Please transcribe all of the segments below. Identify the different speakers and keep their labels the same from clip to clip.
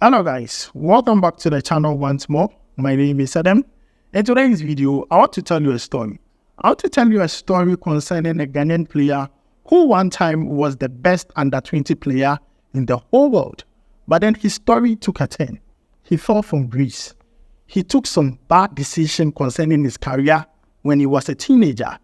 Speaker 1: Hello guys, welcome back to the channel once more. My name is Adam. In today's video, I want to tell you a story. I want to tell you a story concerning a Ghanaian player who one time was the best under-20 player in the whole world. But then his story took a turn. He fell from grace. He took some bad decision concerning his career when he was a teenager.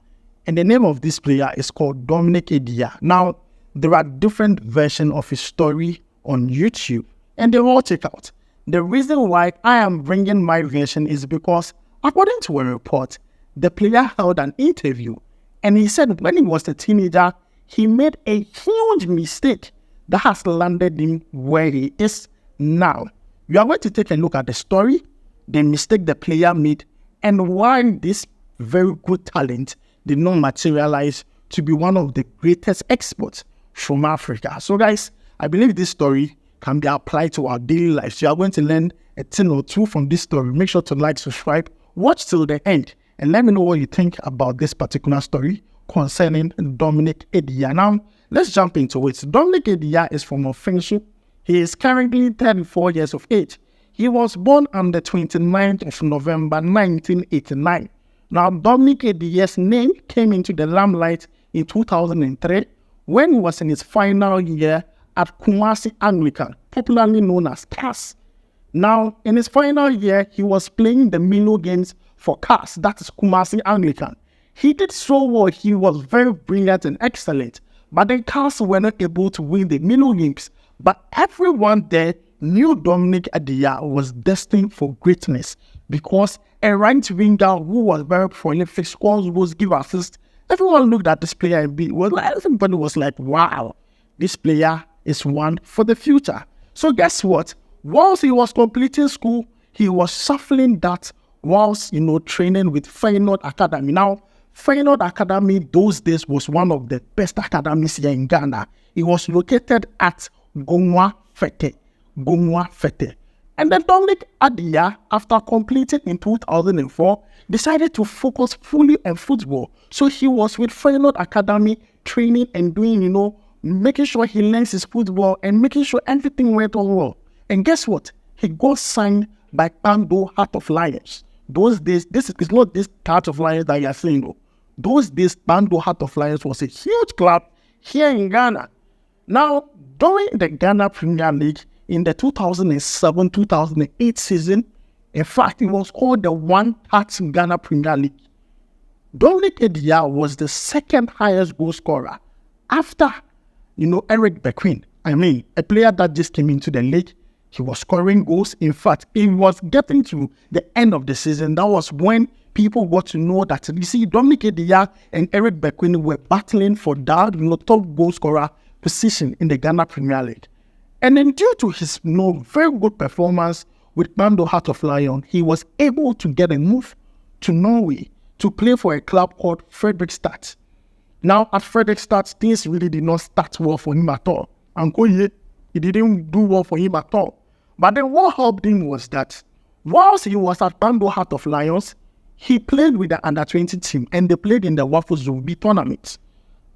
Speaker 1: And the name of this player is called Dominic Adiyah. Now, there are different versions of his story on YouTube. And they all check out. The reason why I am bringing my version is because, according to a report, the player held an interview and he said when he was a teenager, he made a huge mistake that has landed him where he is now. We are going to take a look at the story, the mistake the player made, and why this very good talent did not materialize to be one of the greatest exports from Africa. So guys, I believe this story can be applied to our daily lives. You are going to learn a thing or two from this story. Make sure to like, subscribe, watch till the end, and let me know what you think about this particular story concerning Dominic Adiyah. Now, let's jump into it. Dominic Adiyah is from Ofinsu. He is currently 34 years of age. He was born on the 29th of November 1989. Now, Dominic Adiyah's name came into the limelight in 2003 when he was in his final year at Kumasi Anglican, popularly known as CAS. Now, in his final year, he was playing the Milo games for CAS, that is Kumasi Anglican. He did so well, he was very brilliant and excellent, but then CAS were not able to win the Milo games. But everyone there knew Dominic Adiyah was destined for greatness because a right winger who was very prolific, scores, goals, give assists. Everyone looked at this player and everybody was like, wow, this player is one for the future. So guess what? Whilst he was completing school, he was shuffling that whilst, training with Feyenoord Academy. Now, Feyenoord Academy those days was one of the best academies here in Ghana. It was located at Gongwa Fete. And then Dominic Adiyah, after completing in 2004, decided to focus fully on football. So he was with Feyenoord Academy training and doing, making sure he learns his football and making sure everything went on well. And guess what? He got signed by Bando Heart of Lions. Those days, this is not this Heart of Lions that you are seeing. Though. Those days, Bando Heart of Lions was a huge club here in Ghana. Now, during the Ghana Premier League in the 2007-2008 season, in fact, it was called the One Heart Ghana Premier League. Dominic Adiyah was the second highest goal scorer after Eric Bequin, a player that just came into the league. He was scoring goals. In fact, it was getting to the end of the season. That was when people got to know that, Dominic Adiyah and Eric Bequin were battling for that, top goal scorer position in the Ghana Premier League. And then due to his, very good performance with Bando Heart of Lion, he was able to get a move to Norway to play for a club called Fredrikstad. Now, at Fredrikstad, things really did not start well for him at all. And it didn't do well for him at all. But then what helped him was that whilst he was at Bando Heart of Lions, he played with the under-20 team and they played in the Waffle Zumbi tournament.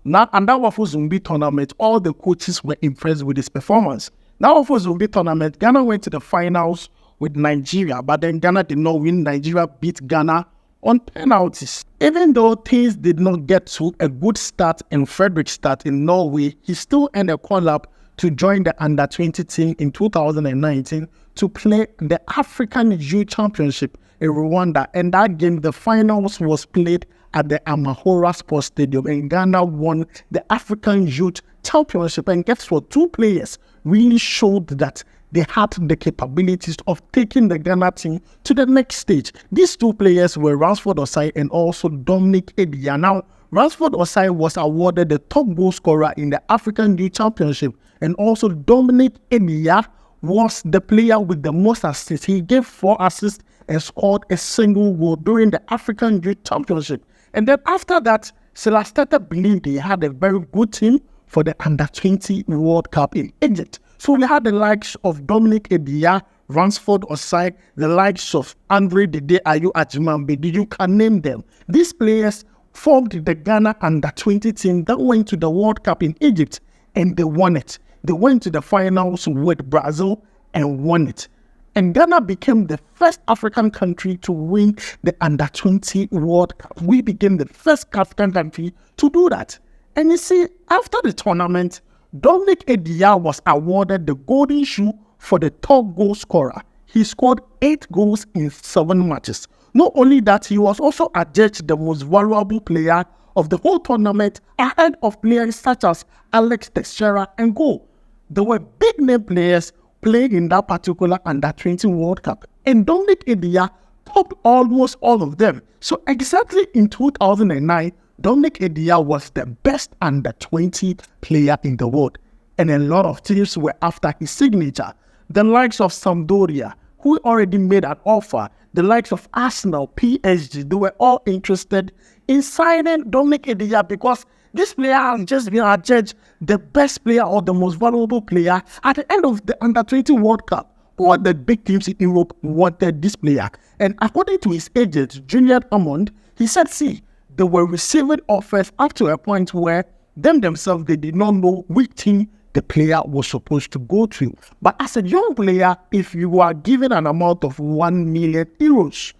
Speaker 1: Now, and that Waffle Zumbi tournament, all the coaches were impressed with his performance. Now, Waffle Zumbi tournament, Ghana went to the finals with Nigeria, but then Ghana did not win. Nigeria beat Ghana on penalties. Even though things did not get to a good start in Fredrikstad in Norway, he still earned a call-up to join the under-20 team in 2019 to play the African Youth Championship in Rwanda. And that game, the finals was played at the Amahora Sports Stadium, and Ghana won the African Youth Championship. And guess what? Two players really showed that they had the capabilities of taking the Ghana team to the next stage. These two players were Ransford Osai and also Dominic Adiyah. Now, Ransford Osai was awarded the top goal scorer in the African Youth Championship, and also Dominic Adiyah was the player with the most assists. He gave 4 assists and scored a single goal during the African Youth Championship. And then after that, Celestata believed they had a very good team for the Under-20 World Cup in Egypt. So we had the likes of Dominic Adiyah, Ransford Osai, the likes of Andre Dede Ayew Ajimambe. You can name them. These players formed the Ghana Under-20 team that went to the World Cup in Egypt, and they won it. They went to the finals with Brazil and won it. And Ghana became the first African country to win the Under-20 World Cup. We became the first African country to do that. And you see, after the tournament, Dominic Adiyah was awarded the Golden Shoe for the top goal scorer. He scored 8 goals in 7 matches. Not only that, he was also adjudged the most valuable player of the whole tournament ahead of players such as Alex Teixeira and Go. There were big name players playing in that particular Under-20 World Cup. And Dominic Adiyah topped almost all of them. So exactly in 2009, Dominic Adiyah was the best Under-20 player in the world. And a lot of teams were after his signature. The likes of Sampdoria, who already made an offer, the likes of Arsenal, PSG, they were all interested in signing Dominic Adiyah because this player has just been adjudged the best player or the most valuable player at the end of the Under-20 World Cup. All the big teams in Europe wanted this player. And according to his agent, Julian Hammond, he said, see, they were receiving offers up to a point where themselves, they did not know which team the player was supposed to go to. But as a young player, if you are given an amount of 1 million euros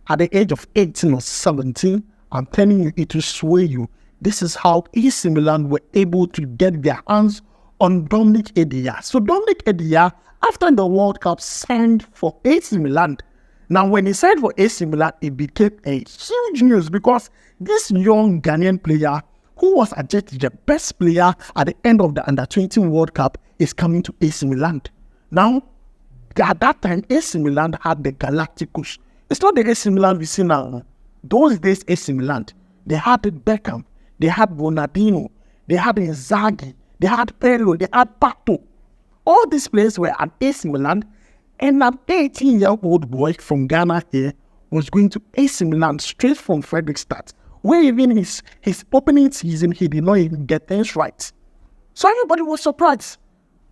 Speaker 1: at the age of 18 or 17, I'm telling you, it will sway you. This is how AC Milan were able to get their hands on Dominic Adiyah. So Dominic Adiyah, after the World Cup, signed for AC Milan. Now, when he signed for AC Milan, it became a huge news because this young Ghanaian player, who was adjudged the best player at the end of the Under-20 World Cup, is coming to AC Milan. Now, at that time, AC Milan had the Galacticos. It's not the AC Milan we see now. Those days, AC Milan, they had Beckham, they had Ronaldinho, they had Inzaghi, they had Pirlo, they had Pato. All these players were at AC Milan, and an 18-year-old boy from Ghana here was going to AC Milan straight from Fredrikstad, where even his opening season, he did not even get things right. So everybody was surprised.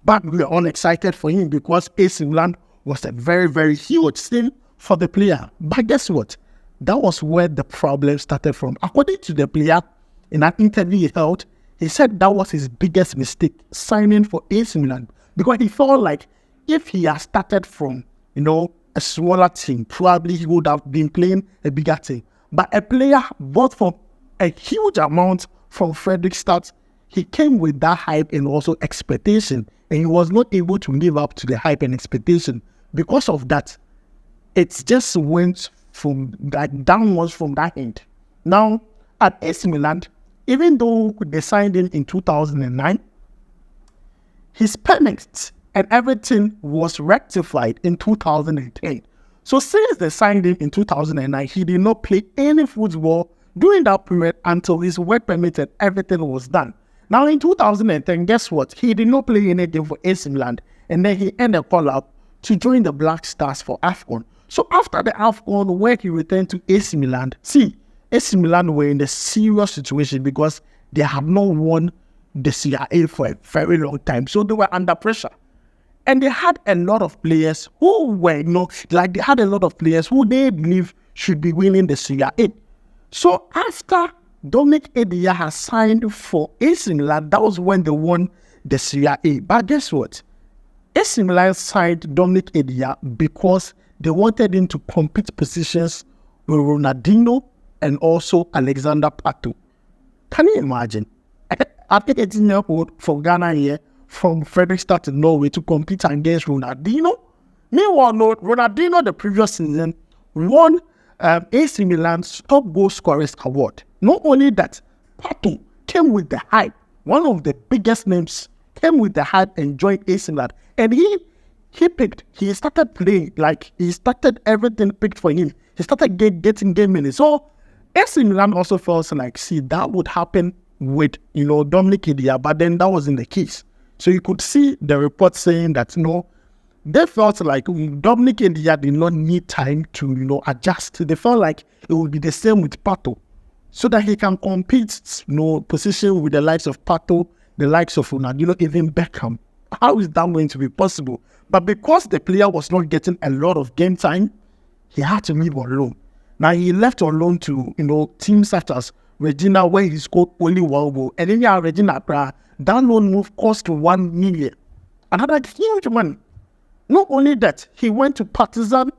Speaker 1: But we were all excited for him because AC Milan was a very, very huge thing for the player. But guess what? That was where the problem started from. According to the player, in an interview he held, he said that was his biggest mistake, signing for AC Milan. Because he felt like if he had started from, a smaller team, probably he would have been playing a bigger team. But a player bought for a huge amount from Fredrikstad, he came with that hype and also expectation. And he was not able to live up to the hype and expectation. Because of that, it just went from downwards from that end. Now, at AC Milan, even though they signed him in 2009, his payments and everything was rectified in 2010. So since they signed him in 2009, he did not play any football during that period until his work permit and everything was done. Now in 2010, guess what? He did not play anything for AC Milan, and then he ended a call-up to join the Black Stars for AFCON. So after the AFCON, where he returned to AC Milan, AC Milan were in a serious situation because they have not won the CIA for a very long time. So they were under pressure. And they had a lot of players who were, they had a lot of players who they believe should be winning the CIA. So after Dominic Adiyah has signed for AC Milan, that was when they won the CIA. But guess what? AC Milan signed Dominic Adiyah because they wanted him to compete positions with Ronaldinho and also Alexander Pato. Can you imagine? At 18-year-old from Ghana here, from Fredrikstad to Norway to compete against Ronaldinho. Meanwhile, Ronaldinho the previous season won AC Milan's top goal scorers award. Not only that, Pato came with the hype. One of the biggest names came with the hype and joined AC Milan. And he started playing, he started everything picked for him. He started getting game minutes. So AC Milan also felt like, that would happen with, Dominic Adiyah, but then that wasn't the case. So you could see the report saying that, they felt like Dominic Adiyah did not need time to, adjust. They felt like it would be the same with Pato, so that he can compete, position with the likes of Pato, the likes of Ronaldinho, even Beckham. How is that going to be possible? But because the player was not getting a lot of game time, he had to leave on loan. Now he left on loan to, teams such as Regina, where he scored only one goal. And then Regina, that loan move cost 1 million. Another huge money. Not only that, he went to Partizan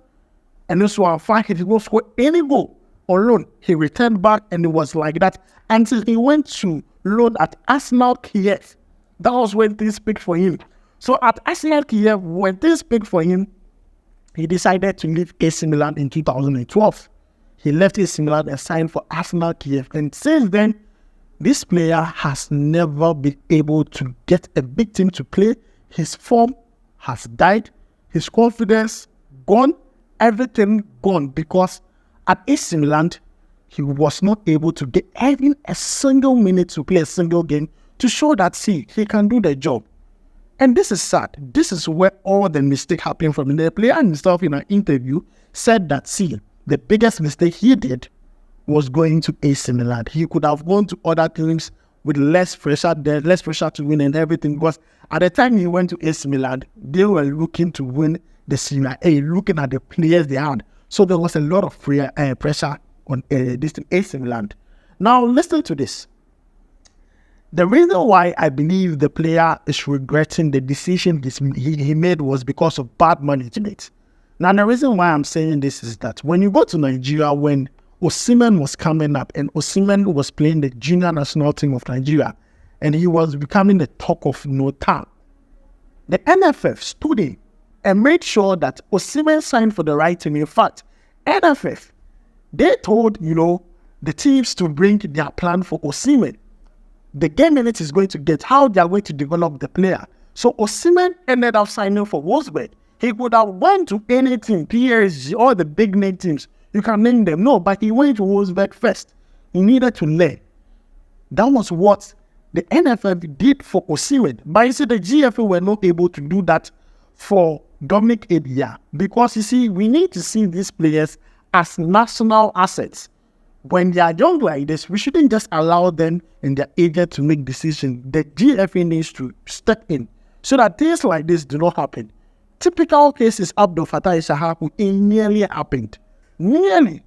Speaker 1: and this one fight, he did not score any goal on loan. He returned back and it was like that until he went to loan at Arsenal Kiev. That was when things picked for him. So at Arsenal Kiev, when things picked for him, he decided to leave AC Milan in 2012. He left AC Milan and signed for Arsenal Kiev. And since then, this player has never been able to get a big team to play. His form has died. His confidence gone. Everything gone, because at AC Milan, he was not able to get even a single minute to play a single game to show that, see, he can do the job. And this is sad. This is where all the mistake happened from. The player himself in an interview said that, see, the biggest mistake he did was going to AC Milan. He could have gone to other teams with less pressure there, less pressure to win and everything, because at the time he went to AC Milan, they were looking to win the Serie A, looking at the players they had. So there was a lot of pressure on this AC Milan. Now listen to this. The reason why I believe the player is regretting the decision he made was because of bad management. Now the reason why I'm saying this is that when you go to Nigeria, when Osimhen was coming up and Osimhen was playing the junior national team of Nigeria and he was becoming the talk of no town, the NFF stood in and made sure that Osimhen signed for the right team. In fact, NFF, they told, the teams to bring their plan for Osimhen. The game minute is going to get, how they are going to develop the player. So Osimhen ended up signing for Wolfsburg. He could have went to any team, PSG, all the big name teams. You can name them. No, but he went to Wolfsburg first. He needed to learn. That was what the NFF did for Osimhen. But you see, the GFA were not able to do that for Dominic Adiyah, because you see, we need to see these players as national assets. When they are young like this, we shouldn't just allow them and their agent to make decisions. The GFA needs to step in so that things like this do not happen. Typical cases Abdul Fattah Ishahaku, it nearly happened. Nearly.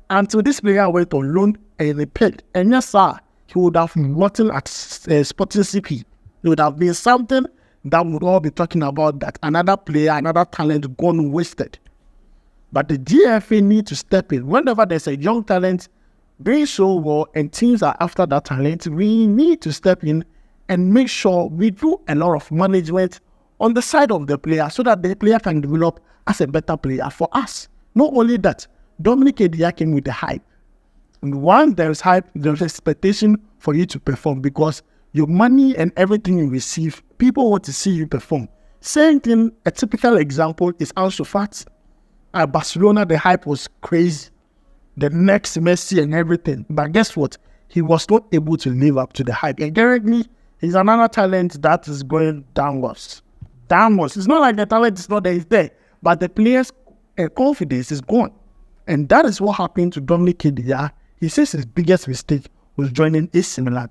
Speaker 1: Until this player went on loan and he paid. And yes, sir, he would have gotten at Sporting CP. It would have been something that would all be talking about, that another player, another talent gone wasted. But the GFA need to step in. Whenever there's a young talent doing so well and teams are after that talent, we need to step in and make sure we do a lot of management on the side of the player so that the player can develop as a better player for us. Not only that, Dominic Adiyah came with the hype. And once there's hype, there's expectation for you to perform, because your money and everything you receive, people want to see you perform. Same thing, a typical example is Ansu Fati. At Barcelona, the hype was crazy. The next Messi and everything. But guess what? He was not able to live up to the hype. And currently, he's another talent that is going downwards. Downwards. It's not like the talent is not there, it's there. But the player's confidence is gone. And that is what happened to Dominic Adiyah. He says his biggest mistake was joining AC Milan.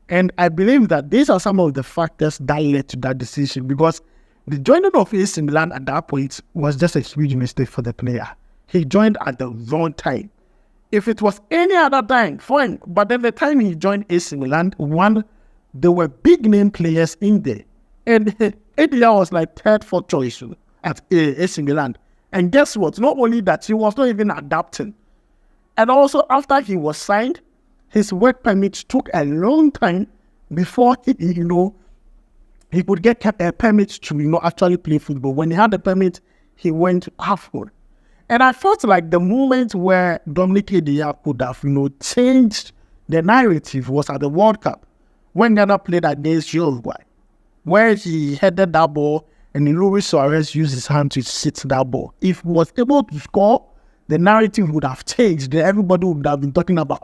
Speaker 1: And I believe that these are some of the factors that led to that decision, because the joining of AC Milan at that point was just a huge mistake for the player. He joined at the wrong time. If it was any other time, fine. But then the time he joined AC Milan, there were big name players in there. And Adiyah was like third, fourth choice at AC Milan. And guess what? Not only that, he was not even adapting. And also, after he was signed, his work permit took a long time before he could get a permit to actually play football. When he had the permit, he went to AFCON. And I felt like the moment where Dominic Adiyah could have changed the narrative was at the World Cup, when Ghana played against Uruguay, where he headed that ball and Luis Suarez used his hand to hit that ball. If he was able to score, the narrative would have changed. Then everybody would have been talking about,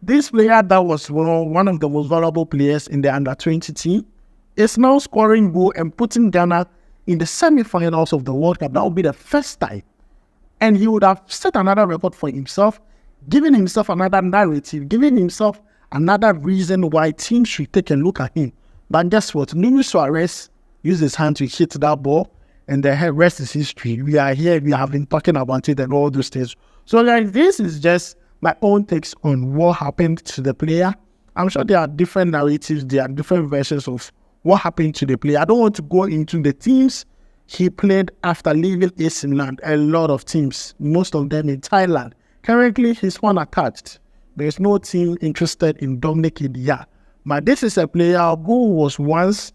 Speaker 1: this player that was one of the most valuable players in the under-20 team is now scoring goal and putting Ghana in the semi-finals of the World Cup. That would be the first time. And he would have set another record for himself, giving himself another narrative, giving himself another reason why teams should take a look at him. But guess what? Luis Suarez used his hand to hit that ball, and the rest is history. We are here, we have been talking about it and all those things. So guys, this is just my own takes on what happened to the player. I'm sure there are different narratives, there are different versions of what happened to the player. I don't want to go into the teams He played after leaving AC Milan a lot of teams, most of them in Thailand. Currently, he's unattached. There's no team interested in Dominic Adiyah. But this is a player who was once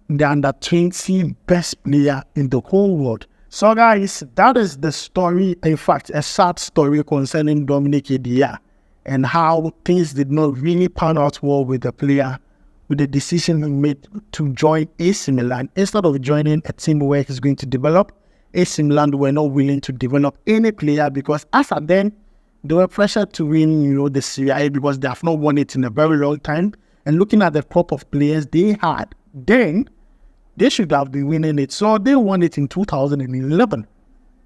Speaker 1: the under-20 best player in the whole world. So guys, that is the story, in fact, a sad story concerning Dominic Adiyah and how things did not really pan out well with the player, with the decision he made to join AC Milan. Instead of joining a team where he's going to develop, AC Milan were not willing to develop any player because as at then, they were pressured to win, the Serie A because they have not won it in a very long time. And looking at the crop of players they had, then they should have been winning it. So they won it in 2011.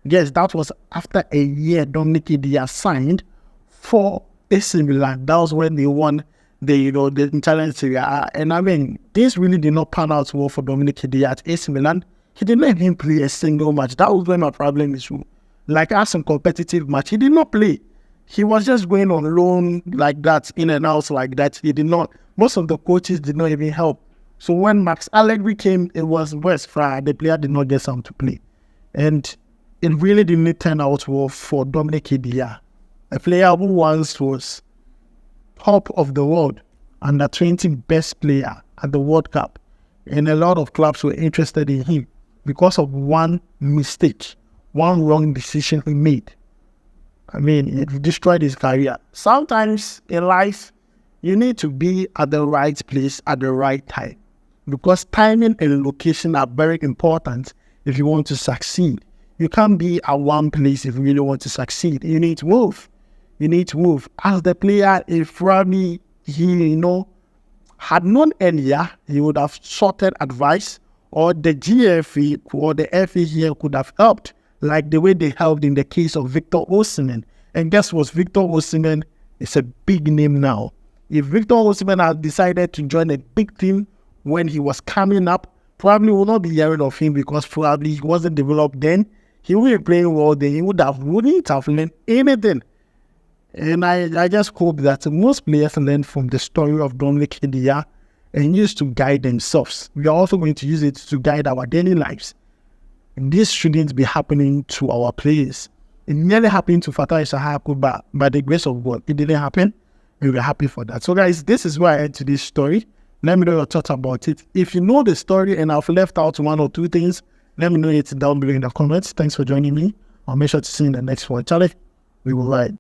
Speaker 1: Yes, that was after a year Dominic Adiyah signed for AC Milan. That was when they won the Italian Serie A. And I mean, this really did not pan out well for Dominic Adiyah at AC Milan. He didn't let him play a single match. That was when my problem is. Like, as a competitive match, he did not play. He was just going on loan like that, in and out like that. He did not. Most of the coaches did not even help. So when Max Allegri came, it was worse. The player did not get some to play. And it really didn't turn out well for Dominic Adiyah, a player who once was top of the world, under 20 best player at the World Cup. And a lot of clubs were interested in him because of one mistake, one wrong decision he made. I mean, it destroyed his career. Sometimes in life, you need to be at the right place at the right time, because timing and location are very important if you want to succeed. You can't be at one place if you really want to succeed. You need to move. You need to move. As the player, if probably he, had known earlier, he would have sorted advice, or the GFA or the FA here could have helped, like the way they helped in the case of Victor Osimhen. And guess what? Victor Osimhen is a big name now. If Victor Osimhen had decided to join a big team when he was coming up, probably will not be hearing of him because probably he wasn't developed then. He would be playing well then. He wouldn't have learned anything. And I just hope that most players learn from the story of Dominic Adiyah and use to guide themselves. We are also going to use it to guide our daily lives. And this shouldn't be happening to our players. It nearly happened to Fatah Issahaku, but by the grace of God, it didn't happen. And we're happy for that. So guys, this is where I end today's story. Let me know your thoughts about it. If you know the story and I've left out one or two things, let me know it down below in the comments. Thanks for joining me. I'll make sure to see you in the next one. Charlie, we will ride.